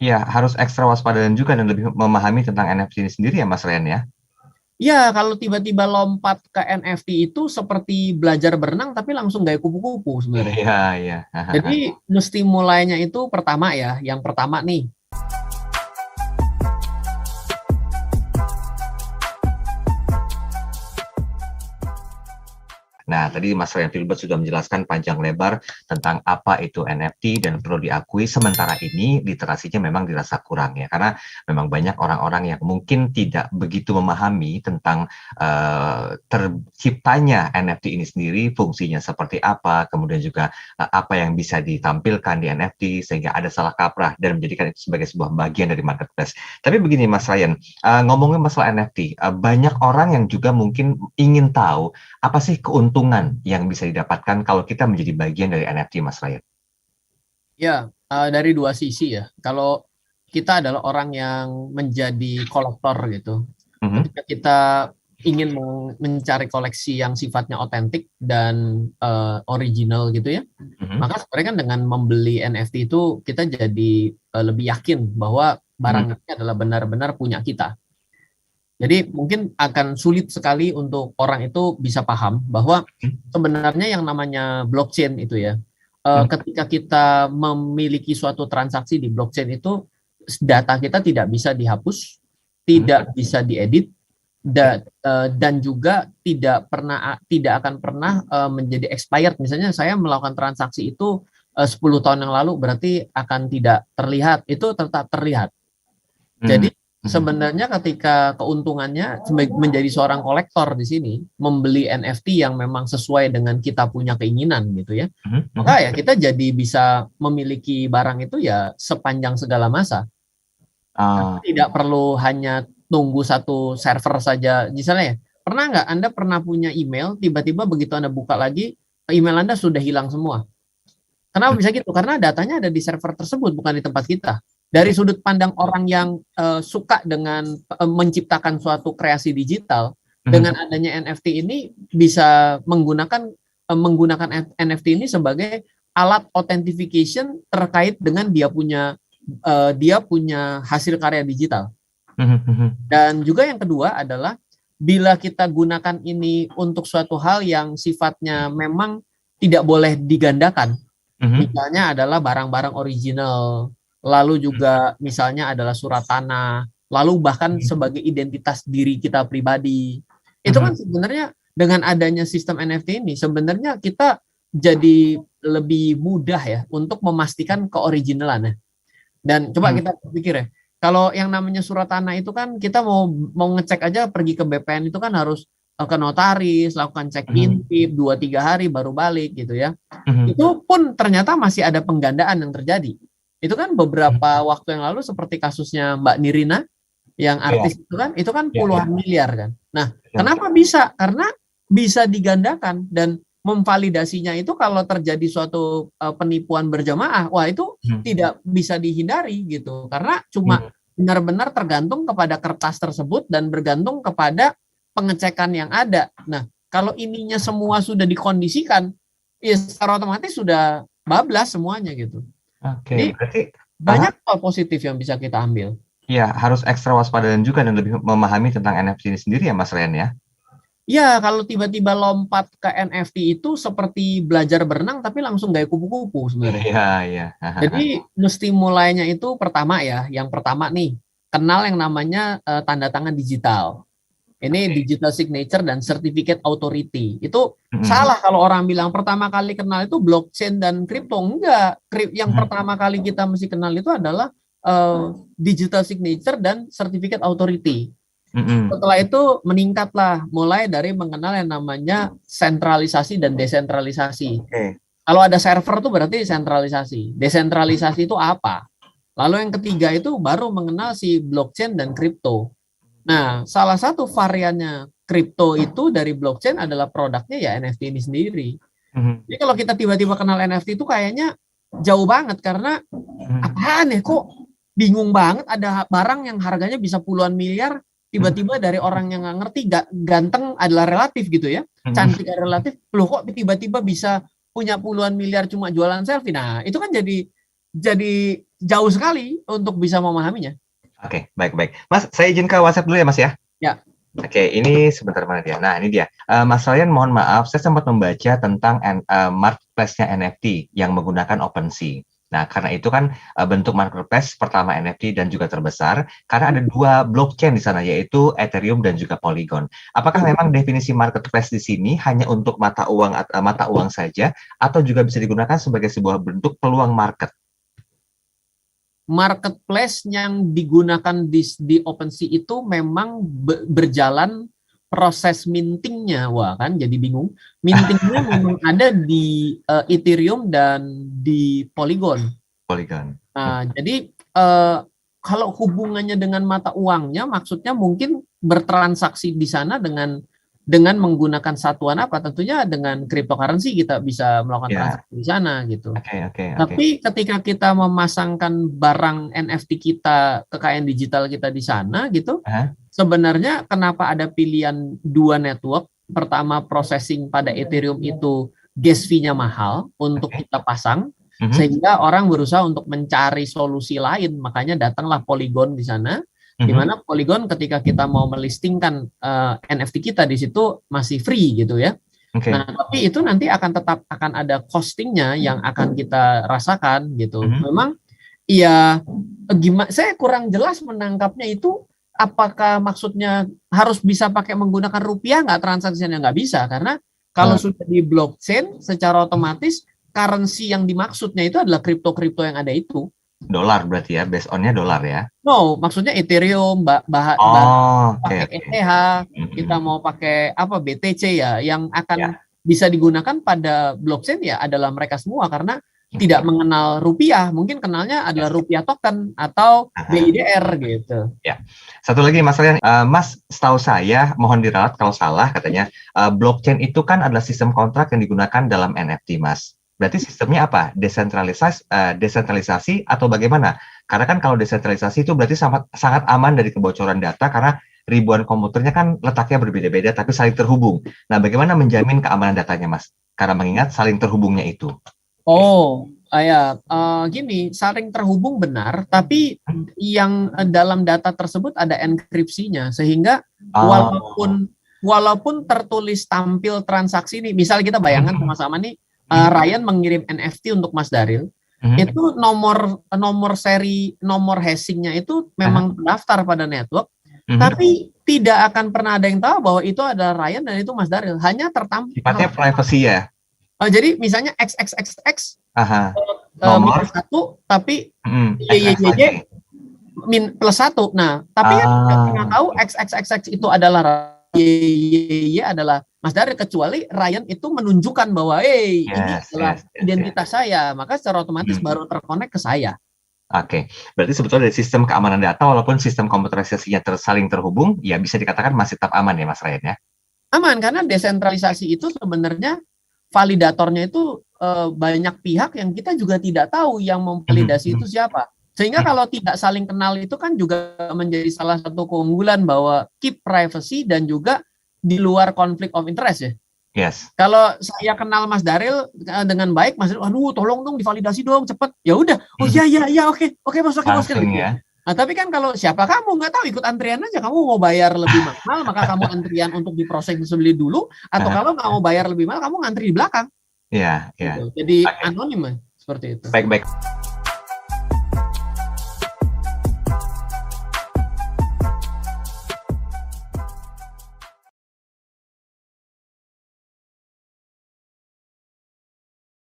Iya, harus ekstra waspada dan juga dan lebih memahami tentang NFT ini sendiri ya Mas Ryan ya? Ya, kalau tiba-tiba lompat ke NFT itu seperti belajar berenang tapi langsung gaya kupu-kupu sebenarnya. Iya, iya. Jadi mesti mulainya itu pertama ya, yang pertama nih. Nah, tadi Mas Ryan Filbert sudah menjelaskan panjang lebar tentang apa itu NFT dan perlu diakui sementara ini literasinya memang dirasa kurang ya, karena memang banyak orang-orang yang mungkin tidak begitu memahami tentang terciptanya NFT ini sendiri, fungsinya seperti apa, kemudian juga apa yang bisa ditampilkan di NFT sehingga ada salah kaprah dan menjadikan itu sebagai sebuah bagian dari marketplace. Tapi begini Mas Ryan, ngomongin masalah NFT, banyak orang yang juga mungkin ingin tahu apa sih keuntungan yang bisa didapatkan kalau kita menjadi bagian dari NFT, Mas Ryan? Ya, dari dua sisi ya. Kalau kita adalah orang yang menjadi kolektor gitu, Mhm, ketika kita ingin mencari koleksi yang sifatnya otentik dan original gitu ya, mhm, maka sebenarnya kan dengan membeli NFT itu kita jadi lebih yakin bahwa mhm, barang ini adalah benar-benar punya kita. Jadi mungkin akan sulit sekali untuk orang itu bisa paham bahwa mhm, sebenarnya yang namanya blockchain itu ya, mhm, ketika kita memiliki suatu transaksi di blockchain itu data kita tidak bisa dihapus, mhm, tidak bisa diedit, dan juga tidak akan pernah menjadi expired. Misalnya saya melakukan transaksi itu 10 tahun yang lalu berarti akan tidak terlihat, itu tetap terlihat. mhm, Jadi mhm, sebenarnya ketika keuntungannya menjadi seorang kolektor di sini, membeli NFT yang memang sesuai dengan kita punya keinginan gitu ya, mhm, mhm. maka ya kita jadi bisa memiliki barang itu ya sepanjang segala masa. Ah, Tidak perlu hanya tunggu satu server saja. Misalnya ya, pernah nggak Anda pernah punya email, tiba-tiba begitu Anda buka lagi, email Anda sudah hilang semua. Kenapa mhm, bisa gitu? Karena datanya ada di server tersebut, bukan di tempat kita. Dari sudut pandang orang yang suka dengan menciptakan suatu kreasi digital, mhm, dengan adanya NFT ini bisa menggunakan NFT ini sebagai alat authentication terkait dengan dia punya hasil karya digital. mhm, mhm, Dan juga yang kedua adalah bila kita gunakan ini untuk suatu hal yang sifatnya memang tidak boleh digandakan. mhm, Misalnya adalah barang-barang original, lalu juga misalnya adalah surat tanah, lalu bahkan mhm, sebagai identitas diri kita pribadi. Itu mhm, kan sebenarnya dengan adanya sistem NFT ini sebenarnya kita jadi lebih mudah ya untuk memastikan keoriginalan. Dan coba mhm, kita pikir ya, kalau yang namanya surat tanah itu kan kita mau mau ngecek aja pergi ke BPN itu kan harus ke notaris, lakukan cek mhm, intip 2-3 hari baru balik gitu ya. mhm, Itu pun ternyata masih ada penggandaan yang terjadi. Itu kan mhm. beberapa waktu yang lalu seperti kasusnya Mbak Nirina yang Iya, artis itu kan iya, iya, puluhan miliar kan. Nah, iya. kenapa bisa? Karena bisa digandakan dan memvalidasinya itu kalau terjadi suatu penipuan berjamaah, wah itu Mhm, tidak bisa dihindari gitu. Karena cuma mhm. benar-benar tergantung kepada kertas tersebut dan bergantung kepada pengecekan yang ada. Nah, kalau ininya semua sudah dikondisikan, ya secara otomatis sudah bablas semuanya gitu. Oke, Jadi berarti banyak hal positif yang bisa kita ambil. iya, harus ekstra waspada dan juga dan lebih memahami tentang NFT ini sendiri ya Mas Ryan ya? Ya, kalau tiba-tiba lompat ke NFT itu seperti belajar berenang tapi langsung gaya kupu-kupu sebenarnya. Iya, iya. Jadi mesti mulainya itu pertama ya, yang pertama nih, kenal yang namanya tanda tangan digital. Ini Oke. digital signature dan certificate authority. Itu Mhm, salah kalau orang bilang pertama kali kenal itu blockchain dan kripto. Enggak. Yang mhm, pertama kali kita mesti kenal itu adalah digital signature dan certificate authority. mhm. Setelah itu meningkatlah mulai dari mengenal yang namanya sentralisasi dan desentralisasi. Oke. Kalau ada server itu berarti sentralisasi. Desentralisasi itu apa? Lalu yang ketiga itu baru mengenal si blockchain dan kripto. Nah, salah satu variannya kripto itu dari blockchain adalah produknya ya NFT ini sendiri. Mhm, Jadi kalau kita tiba-tiba kenal NFT itu kayaknya jauh banget karena mhm, apaan ya kok bingung banget ada barang yang harganya bisa puluhan miliar mhm, tiba-tiba dari orang yang nggak ngerti ganteng adalah relatif gitu ya, mhm. cantik adalah relatif, loh kok tiba-tiba bisa punya puluhan miliar cuma jualan selfie. Nah itu kan jadi jauh sekali untuk bisa memahaminya. Oke, baik-baik. Mas, saya izin ke WhatsApp dulu ya, Mas ya. Ya. Oke, ini sebentar mana dia? Nah, ini dia. Mas Ryan, mohon maaf, saya sempat membaca tentang marketplace-nya NFT yang menggunakan OpenSea. Nah, karena itu kan bentuk marketplace pertama NFT dan juga terbesar, karena ada 2 blockchain di sana, yaitu Ethereum dan juga Polygon. Apakah memang definisi marketplace di sini hanya untuk mata uang saja, atau juga bisa digunakan sebagai sebuah bentuk peluang market? Marketplace yang digunakan di OpenSea itu memang berjalan proses mintingnya, wah kan jadi bingung. Mintingnya memang ada di Ethereum dan di Polygon. Nah, jadi kalau hubungannya dengan mata uangnya, maksudnya mungkin bertransaksi di sana dengan menggunakan satuan apa? Tentunya dengan cryptocurrency kita bisa melakukan transaksi di sana gitu. Tapi ketika kita memasangkan barang NFT kita, kekayaan digital kita di sana gitu, sebenarnya kenapa ada pilihan 2 network? Pertama, processing pada Ethereum itu gas fee-nya mahal untuk kita pasang, sehingga orang berusaha untuk mencari solusi lain, makanya datanglah Polygon di sana. Di mana Polygon ketika kita mau melistingkan NFT kita di situ masih free gitu ya. Nah, tapi itu nanti tetap akan ada costingnya yang akan kita rasakan gitu. Memang ya gimana? Saya kurang jelas menangkapnya itu. Apakah maksudnya harus bisa pakai menggunakan rupiah nggak transaksinya? Nggak bisa, karena kalau sudah di blockchain secara otomatis currency yang dimaksudnya itu adalah kripto yang ada itu. Dolar berarti ya, based on-nya dolar ya? No, maksudnya Ethereum, pakai ETH, kita mau pakai apa BTC ya, yang akan bisa digunakan pada blockchain ya adalah mereka semua, karena tidak mengenal rupiah, mungkin kenalnya adalah rupiah token atau BIDR gitu. Ya, satu lagi Mas Ryan, Mas setahu saya, mohon diralat kalau salah katanya, blockchain itu kan adalah sistem kontrak yang digunakan dalam NFT, Mas. Berarti sistemnya apa? Desentralisasi atau bagaimana? Karena kan kalau desentralisasi itu berarti sangat aman dari kebocoran data karena ribuan komputernya kan letaknya berbeda-beda tapi saling terhubung. Nah, bagaimana menjamin keamanan datanya, Mas? Karena mengingat saling terhubungnya itu. Gini, saling terhubung benar, tapi yang dalam data tersebut ada enkripsinya, sehingga walaupun tertulis tampil transaksi ini, misal kita bayangkan sama-sama nih, Ryan mengirim NFT untuk Mas Daril, itu nomor seri, nomor hashingnya itu memang terdaftar pada network, tapi tidak akan pernah ada yang tahu bahwa itu adalah Ryan dan itu Mas Daril, hanya tertampil. Sifatnya privacy ya? Jadi misalnya XXXX nomor minus 1, tapi YYY plus 1. Nah, tapi kan nggak pernah tahu XXXX itu adalah YYY adalah Mas Daril, kecuali Ryan itu menunjukkan bahwa ini adalah identitas saya, maka secara otomatis baru terkonek ke saya. Oke, berarti sebetulnya dari sistem keamanan data walaupun sistem komputerisasinya saling terhubung, ya bisa dikatakan masih tetap aman ya Mas Ryan ya? Aman, karena desentralisasi itu sebenarnya validatornya itu banyak pihak yang kita juga tidak tahu yang memvalidasi itu siapa. Sehingga kalau tidak saling kenal itu kan juga menjadi salah satu keunggulan bahwa keep privacy dan juga di luar conflict of interest ya. Yes. Kalau saya kenal Mas Daril dengan baik, Mas Daril, aduh tolong dong divalidasi dong cepet. Ya udah, oke Mas Oke. Ya. Nah, tapi kan kalau siapa kamu nggak tahu, ikut antrian aja, kamu mau bayar lebih mahal maka kamu antrian untuk diproses sebeli dulu, atau kalau nggak mau bayar lebih mahal kamu ngantri di belakang. Iya. Gitu. Jadi anonim seperti itu. Baik.